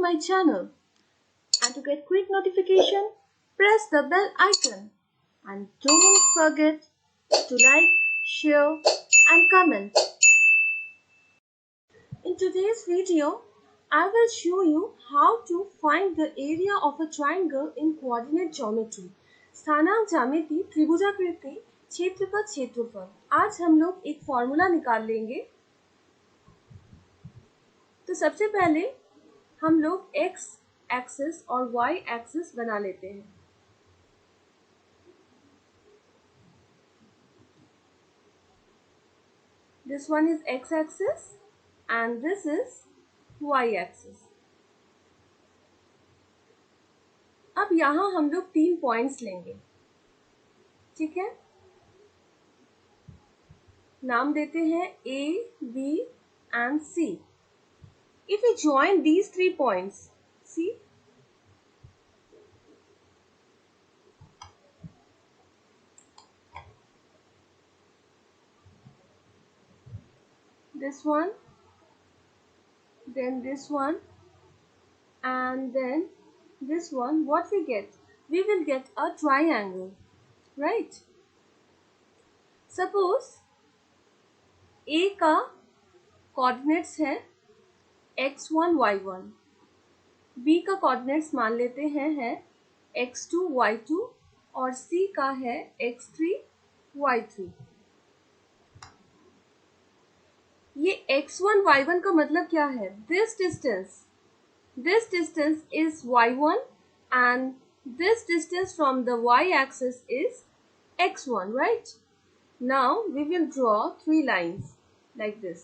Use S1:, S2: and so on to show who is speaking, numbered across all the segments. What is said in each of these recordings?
S1: my channel. And to get quick notification, press the bell icon. And don't forget to like, share and comment. In today's video, I will show you how to find the area of a triangle in coordinate geometry. स्थानांक ज्यामिति त्रिभुजाकृति क्षेत्रफल क्षेत्रफल। आज हम लोग एक formula निकाल लेंगे। तो सबसे पहले हम लोग x एक्सिस और y एक्सिस बना लेते हैं। This one is x axis and this is y axis. अब यहाँ हम लोग 3 पॉइंट्स लेंगे, ठीक है। नाम देते हैं A, B and C. If we join these 3 points, see, this one, then this one, and then this one, what we get? We will get a triangle, right? Suppose A का coordinates है x1, y1, B का coordinates मान लेते हैं x2, y2 और C का है x3, y3। ये x1, y1 का मतलब क्या है? This distance is y1 and this distance from the y-axis is x1, right? Now we will draw 3 lines like this.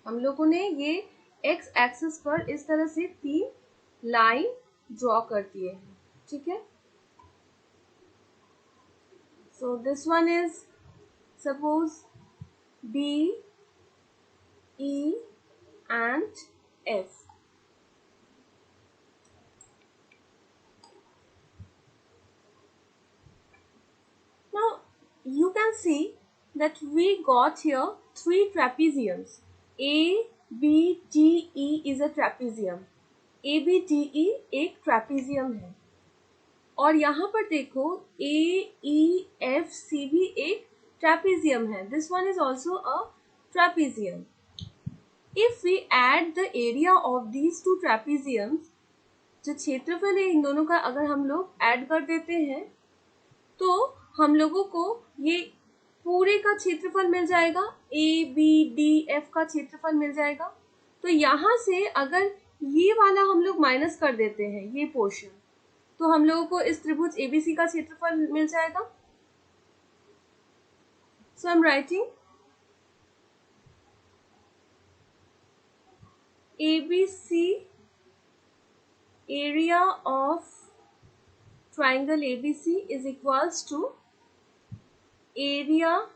S1: हम लोगों ने ये x एक्सिस पर इस तरह से 3 लाइन ड्रॉ कर दिए हैं, ठीक है। So this one is suppose B, E and F. Now you can see that we got here 3 trapeziums. A, B, D, E is a trapezium. A, B, D, E एक trapezium है और यहाँ पर देखो A, E, F, C भी एक trapezium है. This one is also a trapezium. If we add the area of these 2 trapeziums, जो क्षेत्रफल है इन दोनों का अगर हम लोग ऐड कर देते हैं तो हम लोगों को ये पूरे का क्षेत्रफल मिल जाएगा। A, B, D, F का क्षेत्रफल मिल जाएगा। तो यहाँ से अगर ये वाला हम लोग माइनस कर देते हैं ये पोर्शन, तो हम लोगों को इस त्रिभुज ABC का क्षेत्रफल मिल जाएगा। So I'm writing ABC, area of triangle ABC is equals to area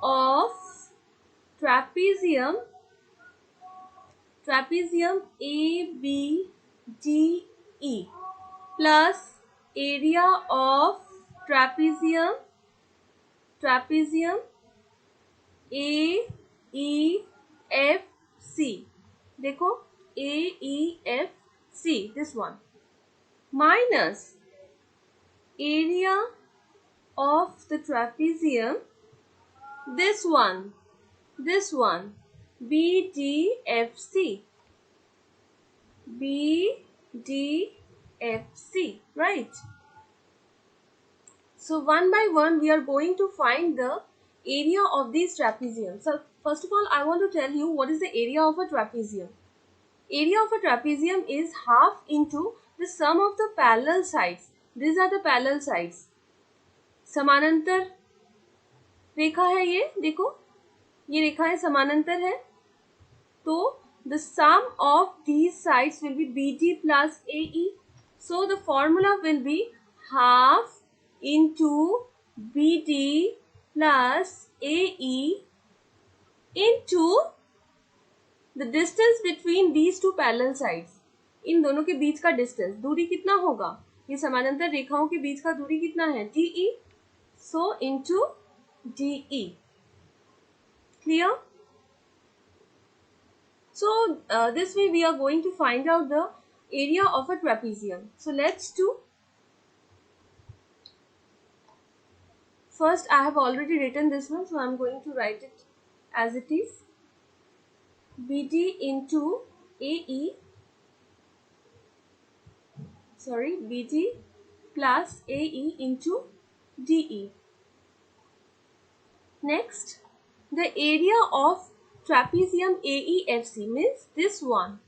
S1: of trapezium ABDE plus area of trapezium AEFC. देखो AEFC, this one, minus area of the trapezium, this one, BDFC, right? So one by one we are going to find the area of these trapeziums. So first of all I want to tell you what is the area of a trapezium. Area of a trapezium is half into the sum of the parallel sides. These are the parallel sides. समानांतर रेखा है ये, देखो ये रेखाएं समानांतर है, तो the sum of these sides will be BD plus AE. So the formula will be half into BD plus AE into the distance between these 2 parallel sides. इन दोनों के बीच का डिस्टेंस, दूरी कितना होगा? ये समानांतर रेखाओं के बीच का दूरी कितना है? DE. So into DE. Clear? So this way we are going to find out the area of a trapezium. So let's do. First, I have already written this one, so I am going to write it as it is. BD into AE, BD plus AE into DE. Next, the area of trapezium AEFC means this one.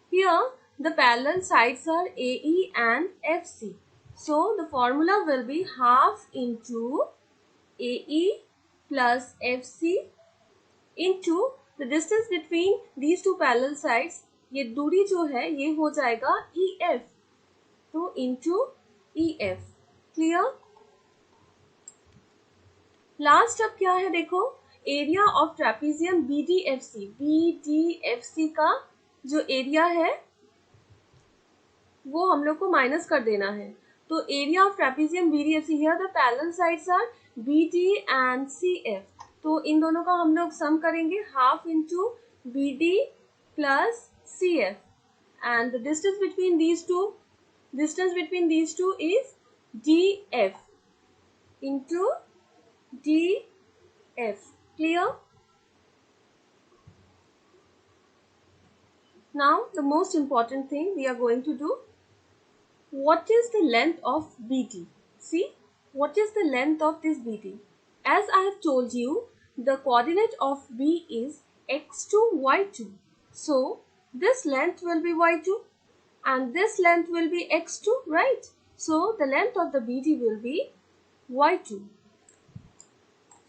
S1: Here, the parallel sides are AE and FC. So, the formula will be half into AE plus FC into the distance between these two parallel sides. ये दूरी जो है ये हो जाएगा EF. तो into EF. Clear? Last अब क्या है देखो, area of trapezium BDFC. BDFC का जो एरिया है वो हम लोग को माइनस कर देना है. तो area of trapezium BDFC, here the parallel sides are BD and CF. तो इन दोनों का हम लोग सम करेंगे, half into BD plus CF, and the distance between these two is DF into DF. Clear? Now the most important thing we are going to do, what is the length of BD? See, what is the length of this BD? As I have told you, the coordinate of B is x2, y2. So this length will be y2 and this length will be x2, right? So the length of the BD will be y2.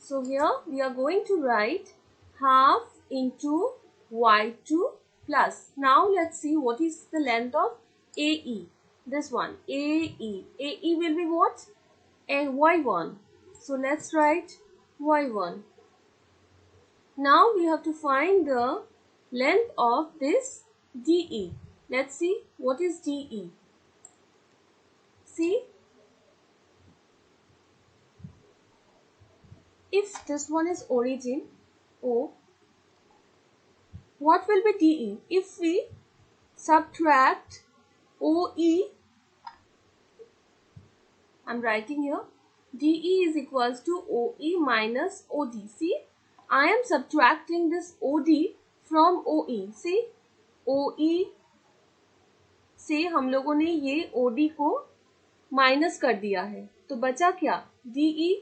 S1: So here we are going to write half into y2 plus. Now let's see what is the length of AE. This one, AE. AE will be what? y1. So let's write y1. Now we have to find the length of this DE. Let's see what is DE. See, if this one is origin O, what will be DE? If we subtract OE, I'm writing here, DE is equals to OE minus OD. See, I am subtracting this OD from OE. See, OE से हम लोगों ने ये OD को minus कर दिया है, तो बचा क्या? DE.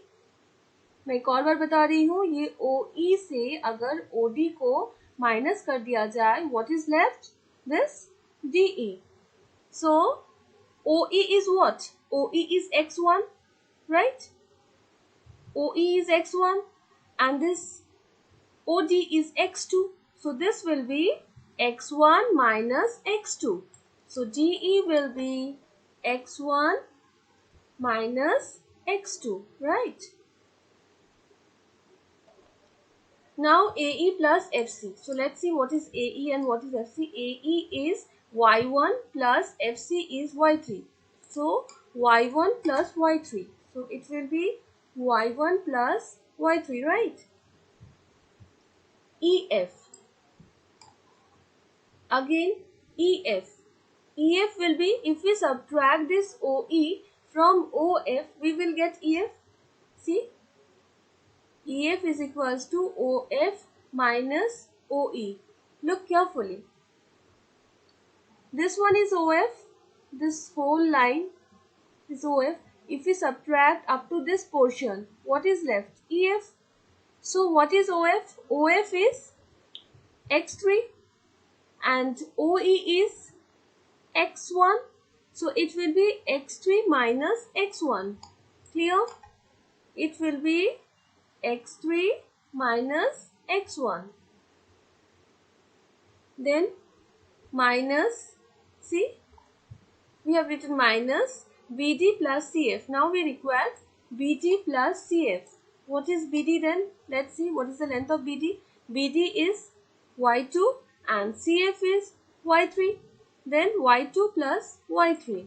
S1: मैं एक और बार बता रही हूँ, ये OE से अगर OD को माइनस कर दिया जाए, what is left? This DE. So OE is what? OE is x1, right? OE is x1 and this OD is x2. So this will be x1 minus x2. So DE will be x1 minus x2, right? Now AE plus FC. So let's see what is AE and what is FC. AE is y1 plus FC is y3. So y1 plus y3. So it will be y1 plus y3, right? EF. Again EF. EF will be, if we subtract this OE from OF, we will get EF. See, EF is equals to OF minus OE. Look carefully. This one is OF. This whole line is OF. If we subtract up to this portion, what is left? EF. So what is OF? OF is x3 and OE is x1. So it will be x3 minus x1. Clear? It will be x3 minus x1. Then minus, see, we have written minus BD plus CF. Now we require BD plus CF. What is BD then? Let's see what is the length of BD. BD is y2 and CF is y3. Then y2 plus y3.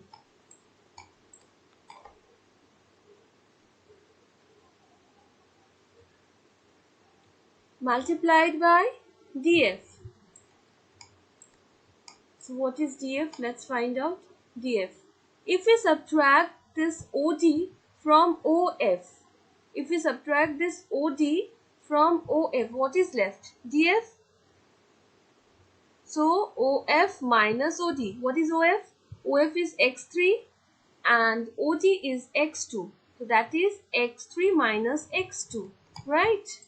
S1: Multiplied by DF. So what is df? Let's find out df. If we subtract this OD from OF, if we subtract this OD from OF, what is left? df. So OF minus OD. What is OF? OF is x3 and OD is x2. So that is x3 minus x2, right?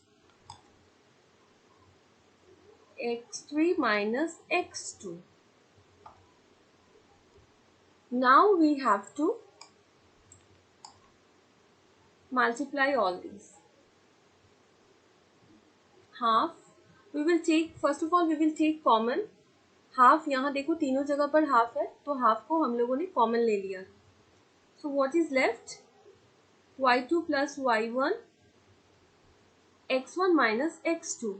S1: x3 minus x2. Now we have to multiply all these. Half, we will take, first of all we will take common. Half, यहाँ देखो तीनों जगह पर half है तो half को हम लोगों ने कॉमन ले लिया. So what is left? y2 plus y1 x1 minus x2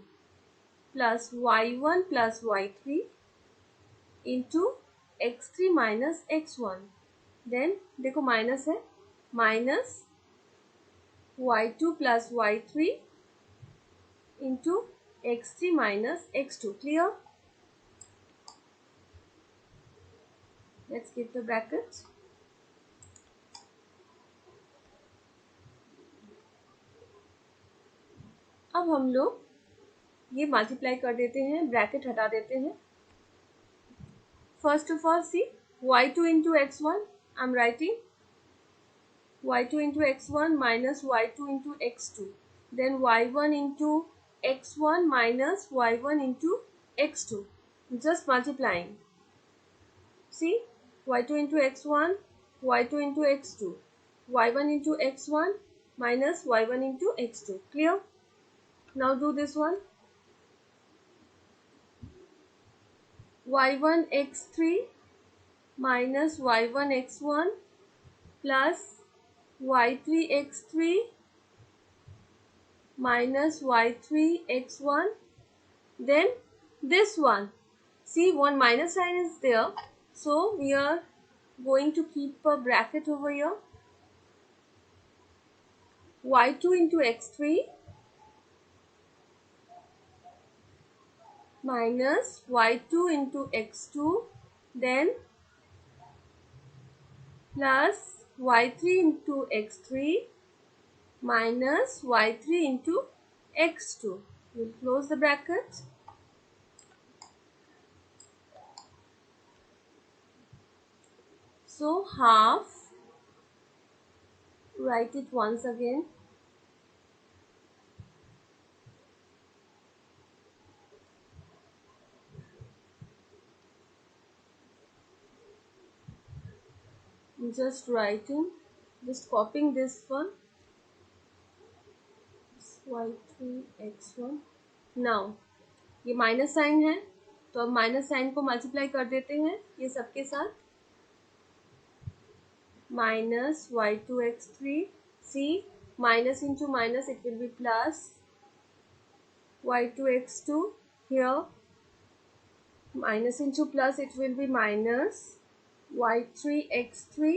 S1: plus y1 plus y3 into x3 minus x1. Then देखो माइनस है, minus y2 plus y3 into x3 minus x2. Clear? Let's keep the bracket. अब हम लोग ये multiply कर देते हैं, bracket हटा देते हैं. First of all see y2 into x1, I am writing y2 into x1 minus y2 into x2. Then y1 into x1 minus y1 into x2. Just multiplying. See, y2 into x1, y2 into x2, y1 into x1 minus y1 into x2. Clear? Now do this one. y1 x3 minus y1 x1 plus y3 x3 minus y3 x1. Then this one. See, one minus sign is there. So we are going to keep a bracket over here. y2 into x3 minus y2 into x2, then plus y3 into x3 minus y3 into x2. We'll close the bracket. So half, write it once again. Just writing, just copying this one. y3 x1. Now ये minus sign है तो अब minus sign को multiply कर देते हैं ये सबके साथ. Minus y2 x3. See, minus into minus it will be plus y2 x2. Here minus into plus it will be minus y3 x3.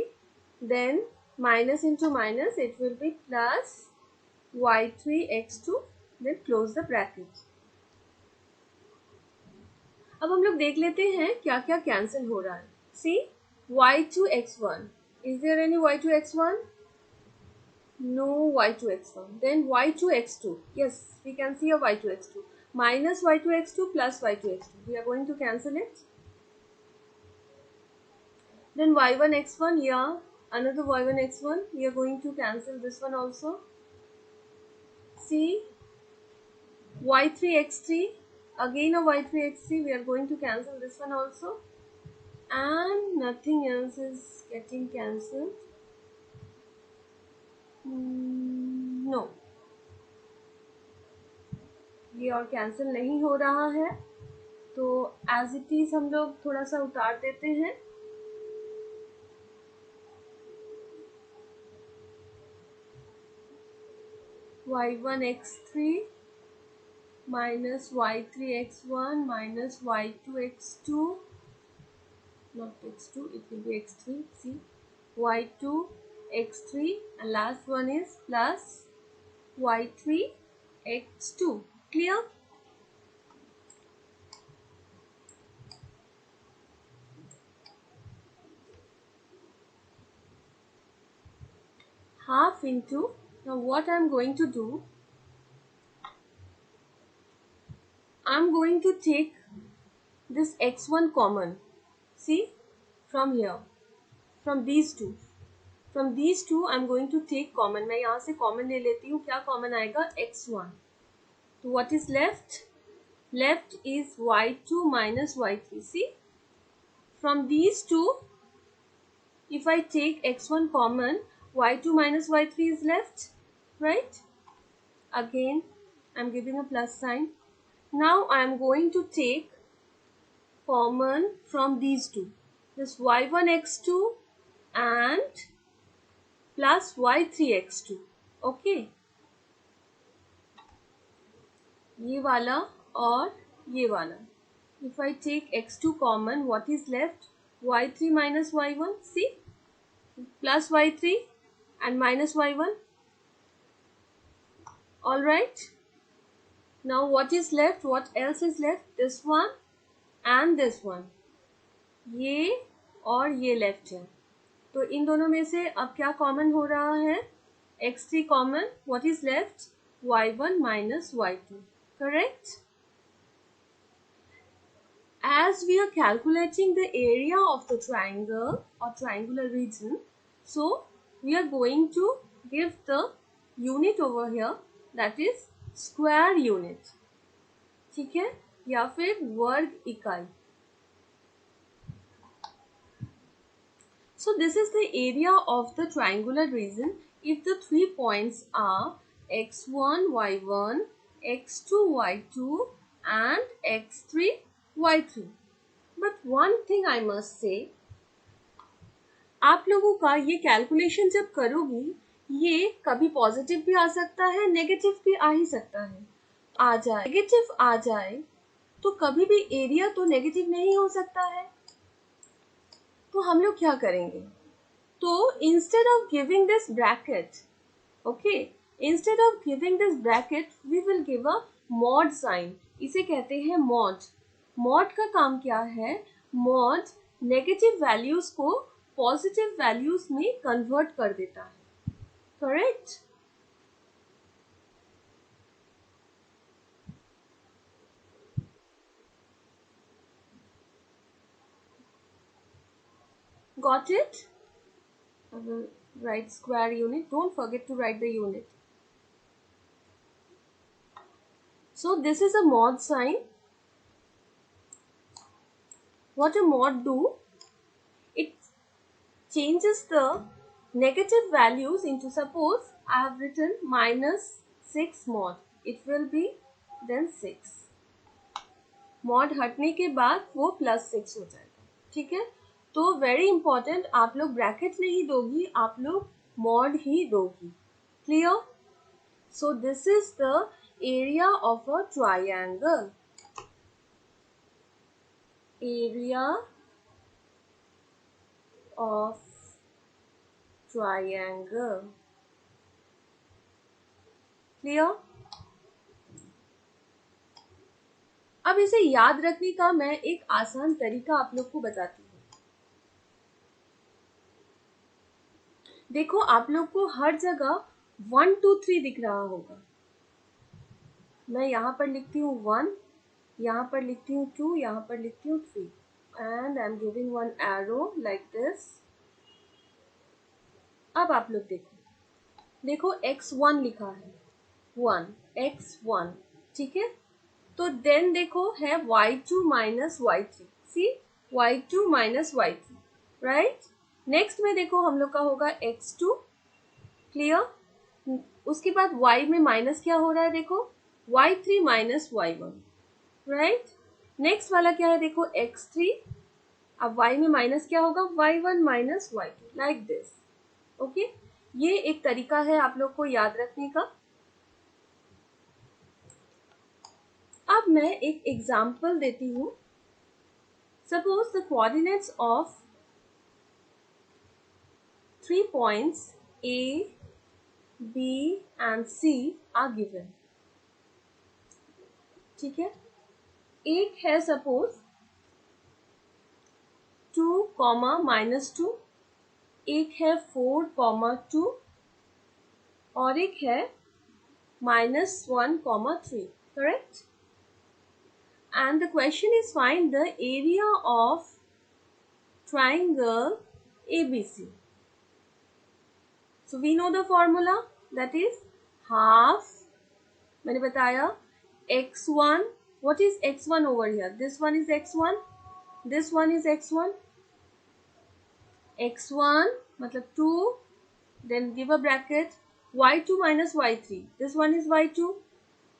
S1: then minus into minus it will be plus y3 x2. then close the bracket. अब हम लोग देख लेते हैं क्या क्या cancel हो रहा है. सी, y2 x1. is there any y2 x1? no y2 x1. then y2 x2. yes, we can see a y2 x2. minus y2 x2 plus y2 x2. we are going to cancel it. then y1 x1. yeah, another y1 x1. we are going to cancel this one also. See, y3 x3. again a y3 x3. we are going to cancel this one also. and nothing else is getting cancelled. no, ये और cancel नहीं हो रहा है तो as it is हम लोग थोड़ा सा उतार देते हैं. y1 x3 minus y3 x1 minus y2 x2. not x2, it will be x3. see, y2 x3 and last one is plus y3 x2. clear? half into, now what I'm going to do, I'm going to take this x1 common. See, from here, from these two, I'm going to take common. मैं यहाँ से common ले लेती हूँ. क्या common आएगा? x1. So what is left? Left is y2 minus y3. See, from these two, if I take x1 common, y2 minus y3 is left, right? Again, I'm giving a plus sign. Now I'm going to take common from these two. This y1 x2 and plus y3 x2. Okay. ये वाला और ये वाला. If I take x2 common, what is left? y3 minus y1. See? Plus y3 and minus y1. Alright. Now what is left? What else is left? This one and this one. ये और ये left है. तो इन दोनों में से अब क्या कॉमन हो रहा है? x3 common. What is left? y1 minus y2. Correct? As we are calculating the area of the triangle or triangular region, so we are going to give the unit over here, that is square unit. ठीक है? या फिर वर्ग इकाई. So this is the area of the triangular region if the 3 points are x1, y1, x2, y2 and x3, y3. But one thing I must say, आप लोगों का ये कैलकुलेशन जब करोगी, ये कभी पॉजिटिव भी आ सकता है, नेगेटिव भी आ ही सकता है. आ जाए, नेगेटिव आ जाए तो कभी भी एरिया तो नेगेटिव नहीं हो सकता है. तो हम लोग क्या करेंगे? तो instead of giving this bracket, okay, instead of giving this bracket we will give a mod sign. इसे कहते हैं मॉड. मॉड का काम क्या है? मॉड नेगेटिव वैल्यूज को पॉजिटिव वैल्यूज में कन्वर्ट कर देता है. Correct? Got it? I will write square unit. Don't forget to write the unit. So this is a mod sign. What a mod do? It changes the negative values into, suppose I have written minus 6 mod. It will be then 6. mod हटने के बाद वो plus 6 हो जाएगा. ठीक है? तो very important, आप लोग ब्रैकेट नहीं दोगी, आप लोग mod ही दोगी. Clear? So this is the area of a triangle. Area of triangle. Clear? अब इसे याद रखने का मैं एक आसान तरीका आप लोग को बताती हूँ. देखो, आप लोग को हर जगह 1 2 3 दिख रहा होगा. मैं यहाँ पर लिखती हूँ 1, यहाँ पर लिखती हूँ 2, यहाँ पर लिखती हूँ 3 and I am giving one arrow like this. अब आप लोग देखो x1 लिखा है, 1 x1. ठीक है? तो देन देखो है y2 minus y3. सी, y2 minus y3, right? Next में देखो हम लोग का होगा x2. क्लियर? उसके बाद y में माइनस क्या हो रहा है? देखो y3 minus y1, right? Next वाला क्या है? देखो x3. अब y में माइनस क्या होगा? y1 minus y2, like this. Okay, ये एक तरीका है आप लोग को याद रखने का. अब मैं एक एग्जाम्पल देती हूँ. Suppose the coordinates of 3 points A, B and C are given. ठीक है? एक है सपोज 2, -2. एक है 4, 2. और एक है -1, 3, correct? And the question is find the area of triangle ABC. So we know the formula, that is half, मैंने बताया x1. What is x1 over here? This one is x1, this one is x1. x1 मतलब 2, then give a bracket, y2 minus y3. This one is y2,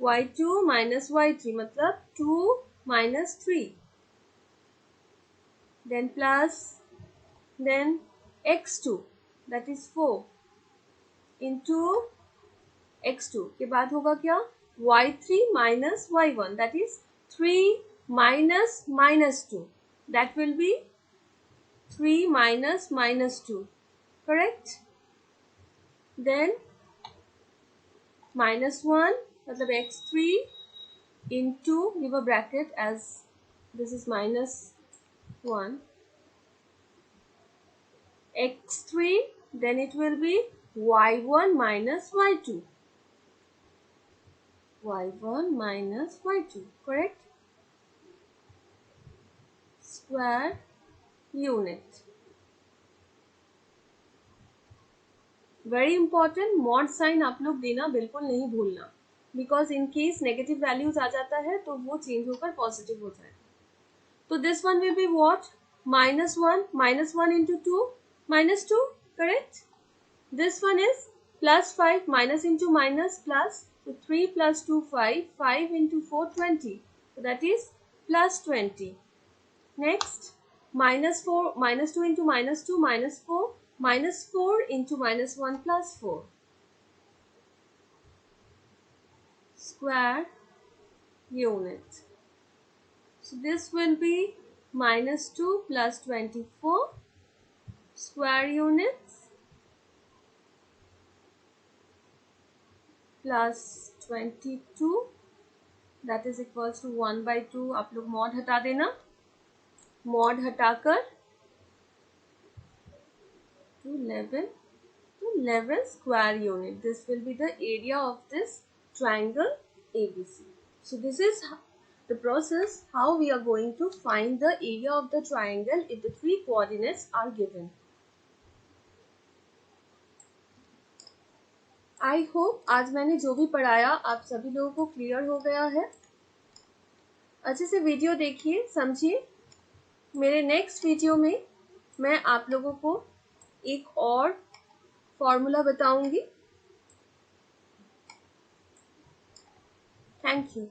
S1: y2 minus y3 मतलब 2 minus 3. Then plus, then x2 that is 4 into x2 के बाद होगा क्या, y3 minus y1 that is 3 minus -2, that will be 3 minus -2, correct? Then -1 मतलब x3 into, give a bracket as this is -1, x3, then it will be y1 minus y2, y1 minus y2, correct? Square unit. Very important, mod sign आप लोग देना बिल्कुल नहीं भूलना, because in case negative values आ जाता है तो वो चेंज होकर पॉजिटिव हो जाएगा. तो this one will be what, -1 into 2, -2, correct? This one is +5, minus into minus plus, so 3 plus 2 5, 5 into 4 20, so that is +20. Next, -4, -2 into -2, -4, -4 into -1 plus 4, square unit. So this will be -2 plus 24 square units plus 22, that is equals to 1/2. आप लोग mod हटा देना, mod हटाकर to 11 square unit. This will be the area of this triangle ABC. So this is the process how we are going to find the area of the triangle if the three coordinates are given. I hope आज मैंने जो भी पढ़ाया आप सभी लोगों को clear हो गया है. अच्छे से वीडियो देखिए, समझिए. मेरे नेक्स्ट वीडियो में मैं आप लोगों को एक और फॉर्मूला बताऊंगी. Thank you.